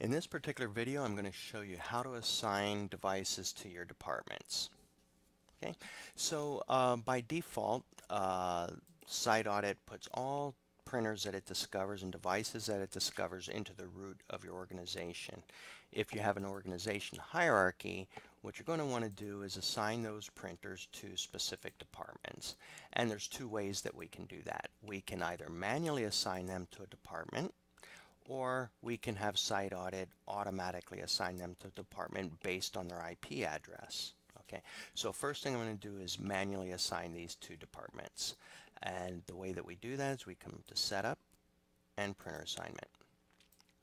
In this particular video, I'm going to show you how to assign devices to your departments. Okay, so by default, SiteAudit puts all printers that it discovers and devices that it discovers into the root of your organization. If you have an organization hierarchy, what you're going to want to do is assign those printers to specific departments. And there's two ways that we can do that. We can either manually assign them to a department, or we can have SiteAudit automatically assign them to the department based on their IP address. Okay, so first thing I'm going to do is manually assign these two departments. And the way that we do that is we come to Setup and Printer Assignment.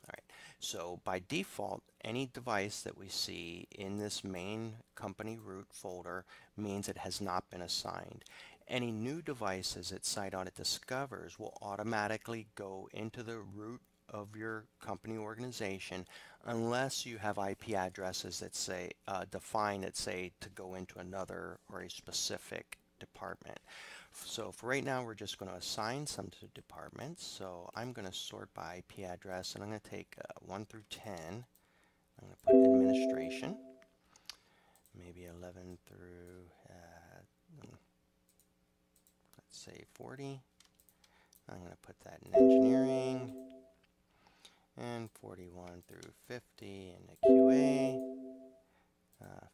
All right, so by default, any device that we see in this main company root folder means it has not been assigned. Any new devices that SiteAudit discovers will automatically go into the root of your company organization unless you have IP addresses that say define that say to go into another or a specific department. So for right now, we're just going to assign some to departments. So I'm going to sort by IP address, and I'm going to take 1 through 10. I'm going to put administration, maybe 11 through, let's say 40. I'm going to put that in engineering, and 41 through 50 in the QA,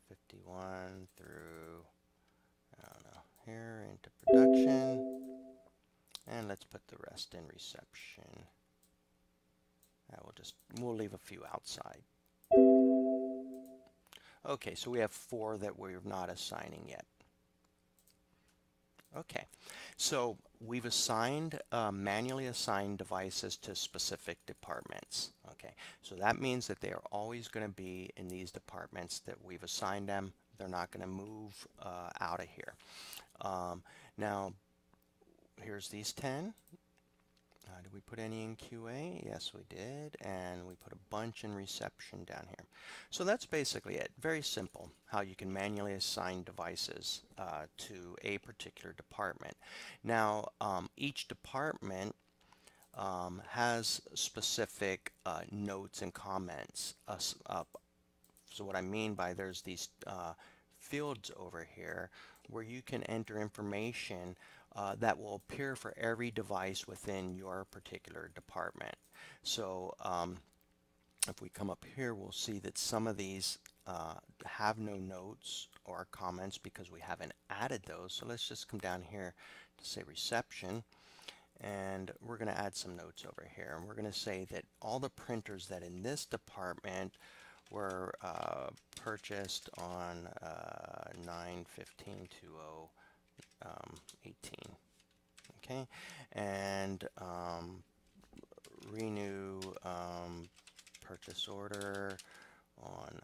51 through, I don't know, here into production. And let's put the rest in reception. We'll leave a few outside. Okay, so we have 4 that we're not assigning yet. Okay, so we've manually assigned devices to specific departments. Okay, so that means that they are always going to be in these departments that we've assigned them. They're not going to move out of here. Now, here's these 10. Did we put any in QA? Yes, we did. And we put a bunch in reception down here. So that's basically it. Very simple how you can manually assign devices to a particular department. Now, each department has specific notes and comments. So what I mean by there's these fields over here where you can enter information that will appear for every device within your particular department. So if we come up here, we'll see that some of these have no notes or comments because we haven't added those. So let's just come down here to say reception, and we're going to add some notes over here. And we're going to say that all the printers that in this department were purchased on 9/15/2018. Okay, and renew purchase order on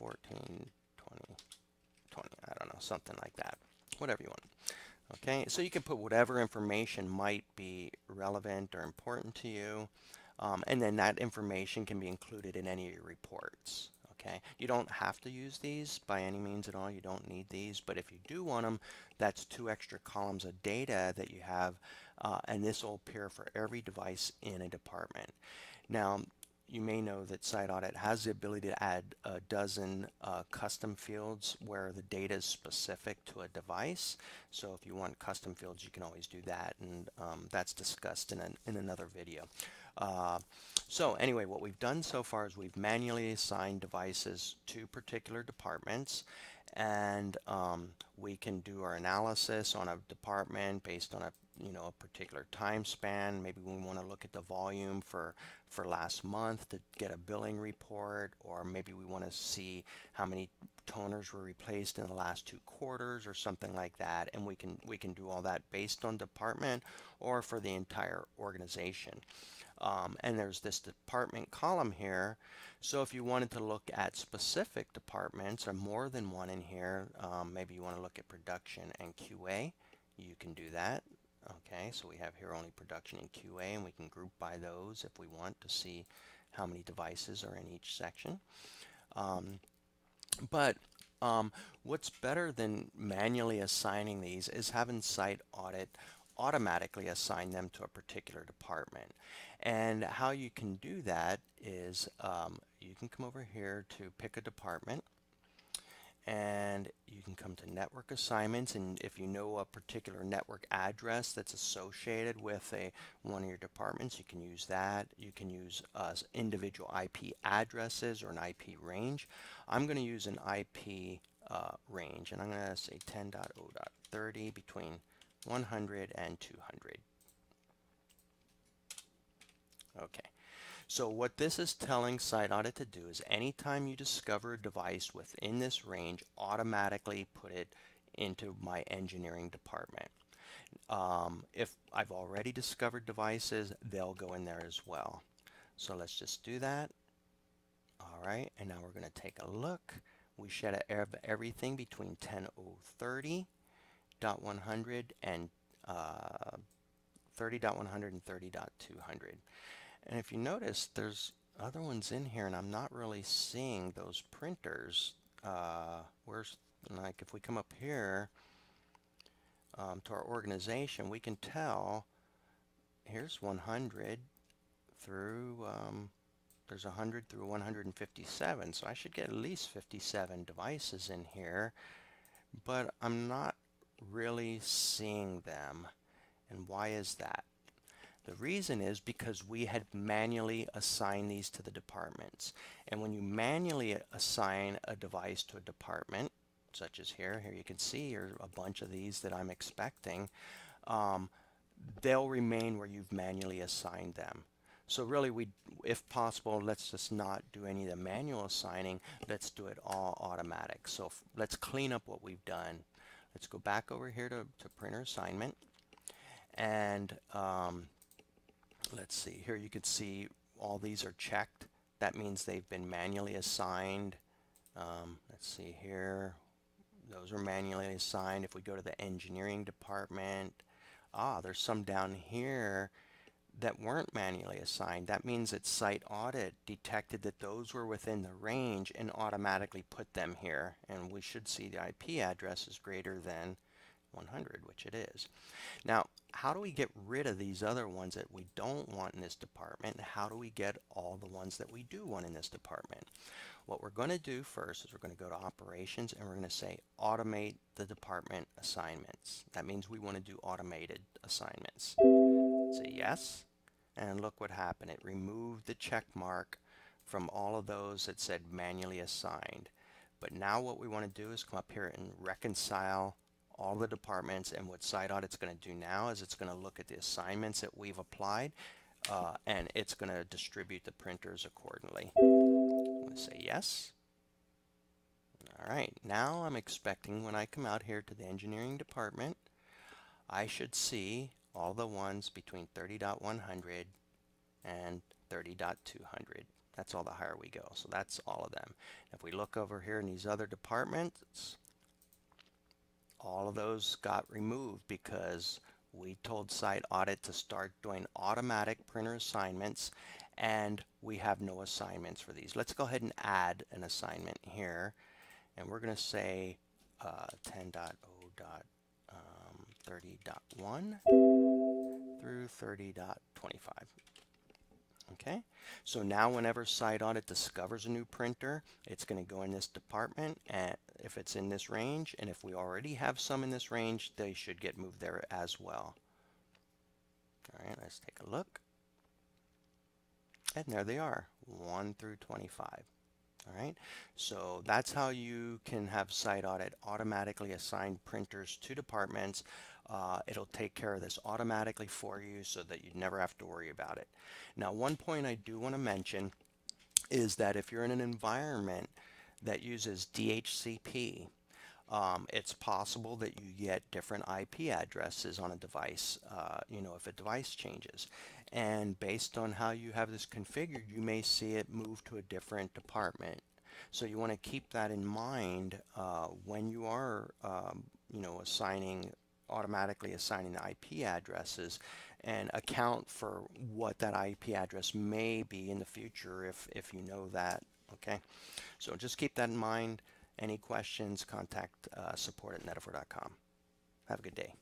9/14/2020. I don't know, something like that. Whatever you want. Okay, so you can put whatever information might be relevant or important to you, and then that information can be included in any of your reports. Okay, you don't have to use these by any means at all. You don't need these, but if you do want them, that's 2 extra columns of data that you have, and this will appear for every device in a department. Now, you may know that SiteAudit has the ability to add a dozen custom fields where the data is specific to a device. So if you want custom fields, you can always do that, and that's discussed in another video. So anyway, what we've done so far is we've manually assigned devices to particular departments, and we can do our analysis on a department based on a particular time span. Maybe we want to look at the volume for last month to get a billing report, or maybe we want to see how many toners were replaced in the last 2 quarters or something like that, and we can do all that based on department or for the entire organization. And there's this department column here, so if you wanted to look at specific departments or more than one in here, maybe you want to look at production and QA, you can do that. Okay, so we have here only production and QA, and we can group by those if we want to see how many devices are in each section. But what's better than manually assigning these is having SiteAudit automatically assign them to a particular department. And how you can do that is you can come over here to pick a department, and you can come to network assignments, and if you know a particular network address that's associated with one of your departments, you can use that. You can use individual IP addresses or an IP range. I'm going to use an IP range, and I'm going to say 10.0.30 between 100 and 200. Okay. So what this is telling SiteAudit to do is anytime you discover a device within this range, automatically put it into my engineering department. If I've already discovered devices, they'll go in there as well. So let's just do that. All right, and now we're going to take a look. We should have everything between 10.030.100 and 30.100 and 30.200. And if you notice, there's other ones in here, and I'm not really seeing those printers. Where's, like, if we come up here to our organization, we can tell here's 100 through, there's 100 through 157, so I should get at least 57 devices in here, but I'm not really seeing them. And why is that? The reason is because we had manually assigned these to the departments. And when you manually assign a device to a department, such as here you can see here a bunch of these that I'm expecting, they'll remain where you've manually assigned them. So really, if possible, let's just not do any of the manual assigning. Let's do it all automatic. So let's clean up what we've done. Let's go back over here to printer assignment, and let's see, here you can see all these are checked. That means they've been manually assigned. Let's see here, those are manually assigned. If we go to the engineering department, there's some down here that weren't manually assigned. That means that SiteAudit detected that those were within the range and automatically put them here. And we should see the IP address is greater than 100, which it is. Now, how do we get rid of these other ones that we don't want in this department? How do we get all the ones that we do want in this department? What we're going to do first is we're going to go to operations, and we're going to say automate the department assignments. That means we want to do automated assignments. Say yes, and look what happened. It removed the check mark from all of those that said manually assigned. But now what we want to do is come up here and reconcile all the departments, and what SiteAudit's going to do now is it's going to look at the assignments that we've applied, and it's going to distribute the printers accordingly. I'm going to say yes. All right, now I'm expecting when I come out here to the engineering department, I should see all the ones between 30.100 and 30.200. That's all the higher we go, so that's all of them. If we look over here in these other departments, all of those got removed because we told SiteAudit to start doing automatic printer assignments, and we have no assignments for these. Let's go ahead and add an assignment here, and we're going to say 10.0.30.1 through 30.25. Okay, so now whenever SiteAudit discovers a new printer, it's going to go in this department, and if it's in this range, and if we already have some in this range, they should get moved there as well. All right, let's take a look. And there they are, 1 through 25. All right, so that's how you can have SiteAudit automatically assign printers to departments. It'll take care of this automatically for you so that you never have to worry about it. Now, one point I do want to mention is that if you're in an environment that uses DHCP, it's possible that you get different IP addresses on a device, if a device changes. And based on how you have this configured, you may see it move to a different department. So you want to keep that in mind when you are, automatically assigning the IP addresses, and account for what that IP address may be in the future if you know that. Okay, so just keep that in mind. Any questions, contact support@netaphor.com. Have a good day.